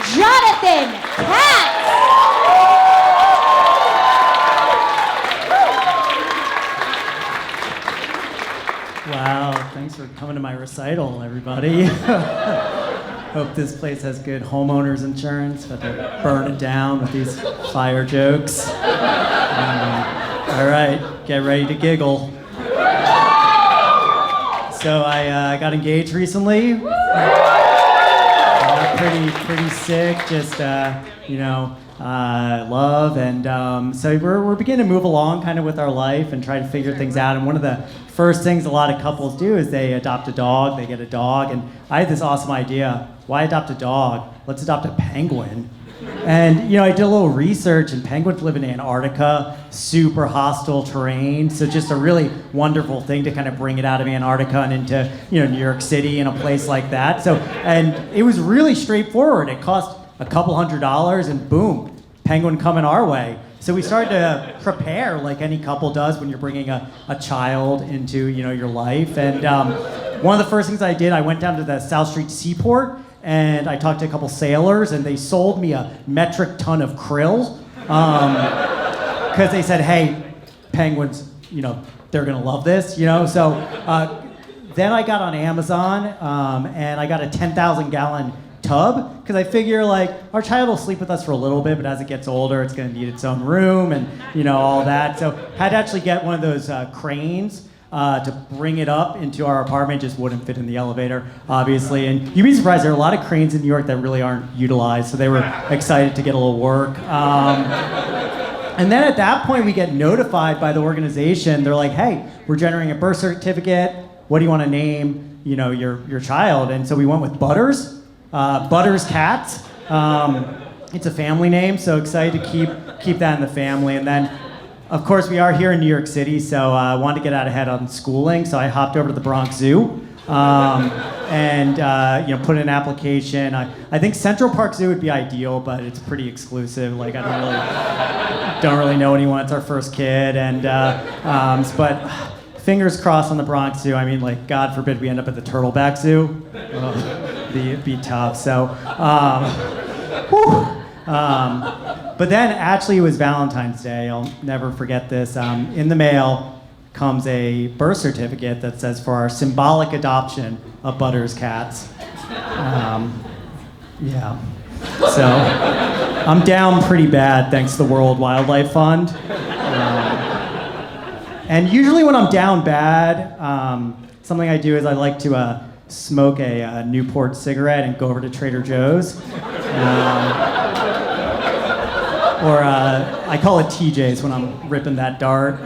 Jonathan Katz. Wow, thanks for coming to my recital, everybody. Hope this place has good homeowners insurance, but to burn it down with these fire jokes. All right, get ready to giggle. So I got engaged recently. Pretty sick, just love, and so we're beginning to move along kind of with our life and try to figure things out. And one of the first things a lot of couples do is they adopt a dog. They get a dog, and I had this awesome idea. Why adopt a dog? Let's adopt a penguin. And I did a little research, and penguins live in Antarctica, super hostile terrain, so just a really wonderful thing to kind of bring it out of Antarctica and into New York City and a place like that. So, and it was really straightforward. It cost a couple $100, and boom, penguin coming our way. So we started to prepare like any couple does when you're bringing a child into your life. And one of the first things I did, I went down to the South Street Seaport, and I talked to a couple sailors, and they sold me a metric ton of krill, because they said, hey, penguins, they're gonna love this, So then I got on Amazon, and I got a 10,000 gallon tub, because I figure like our child will sleep with us for a little bit, but as it gets older, it's gonna need its own room and all that. So had to actually get one of those cranes to bring it up into our apartment. Just wouldn't fit in the elevator, obviously. And you'd be surprised, there are a lot of cranes in New York that really aren't utilized, so they were excited to get a little work. And then at that point, we get notified by the organization. They're like, hey, we're generating a birth certificate. What do you want to name your child? And so we went with Butters. Butters Katz. It's a family name, so excited to keep that in the family. And then, of course, we are here in New York City, so I wanted to get out ahead on schooling, so I hopped over to the Bronx Zoo and put in an application. I think Central Park Zoo would be ideal, but it's pretty exclusive. Like, I don't really know anyone. It's our first kid, and but fingers crossed on the Bronx Zoo. I mean, like, God forbid we end up at the Turtleback Zoo. It'd be tough. So, but then actually it was Valentine's Day. I'll never forget this. In the mail comes a birth certificate that says for our symbolic adoption of Butters Katz. Yeah. So I'm down pretty bad thanks to the World Wildlife Fund. And usually when I'm down bad, something I do is I like to smoke a Newport cigarette and go over to Trader Joe's. Or I call it TJ's when I'm ripping that dart.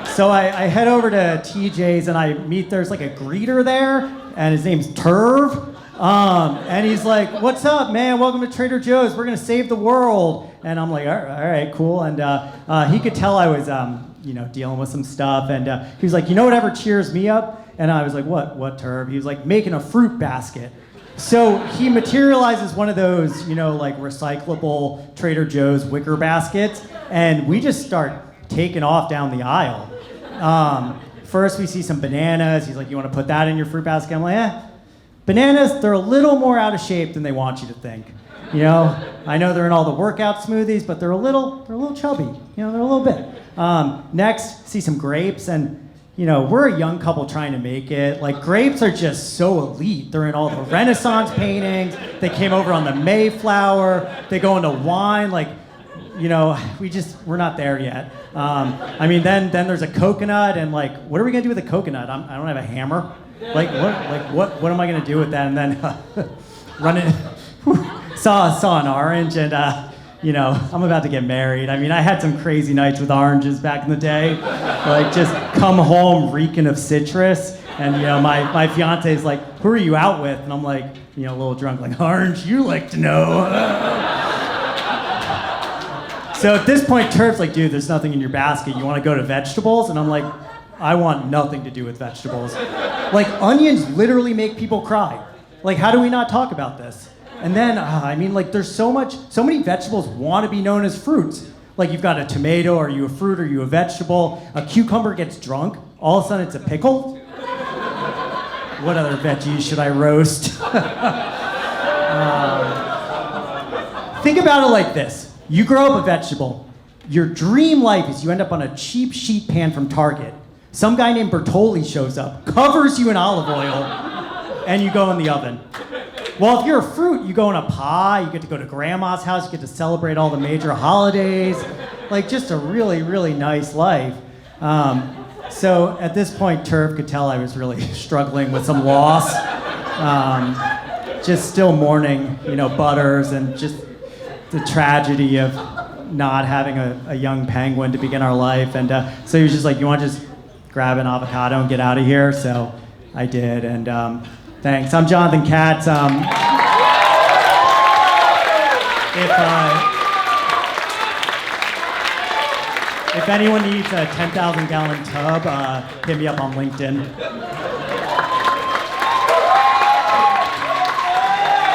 So I head over to TJ's and I meet, there's like a greeter there, and his name's Turv. And he's like, what's up, man? Welcome to Trader Joe's. We're gonna save the world. And I'm like, all right, cool. And he could tell I was dealing with some stuff. And he was like, whatever cheers me up? And I was like, what, Turv? He was like, making a fruit basket. So he materializes one of those, like recyclable Trader Joe's wicker baskets, and we just start taking off down the aisle. First we see some bananas. He's like, you want to put that in your fruit basket? I'm like, bananas, they're a little more out of shape than they want you to think. I know they're in all the workout smoothies, but they're a little chubby. They're a little bit. Next, see some grapes, and we're a young couple trying to make it. Like, grapes are just so elite. They're in all the Renaissance paintings. They came over on the Mayflower. They go into wine. Like, we're not there yet. Then there's a coconut, and like, what are we gonna do with a coconut? I don't have a hammer. What am I gonna do with that? And then saw an orange, and I'm about to get married. I had some crazy nights with oranges back in the day. Like, just come home reeking of citrus. And, my fiance is like, who are you out with? And I'm like, a little drunk, like, orange, you like to know. So at this point, Turf's like, dude, there's nothing in your basket. You want to go to vegetables? And I'm like, I want nothing to do with vegetables. Like, onions literally make people cry. Like, how do we not talk about this? And then, there's so many vegetables want to be known as fruits. Like, you've got a tomato, are you a fruit, are you a vegetable? A cucumber gets drunk, all of a sudden it's a pickle. What other veggies should I roast? Think about it like this. You grow up a vegetable. Your dream life is you end up on a cheap sheet pan from Target. Some guy named Bertoli shows up, covers you in olive oil, and you go in the oven. Well, if you're a fruit, you go in a pie, you get to go to grandma's house, you get to celebrate all the major holidays. Like, just a really, really nice life. So at this point, Turv could tell I was really struggling with some loss. Just still mourning, Butters, and just the tragedy of not having a young penguin to begin our life. And so he was just like, you want to just grab an avocado and get out of here? So I did, and thanks. I'm Jonathan Katz. If anyone needs a 10,000-gallon tub, hit me up on LinkedIn.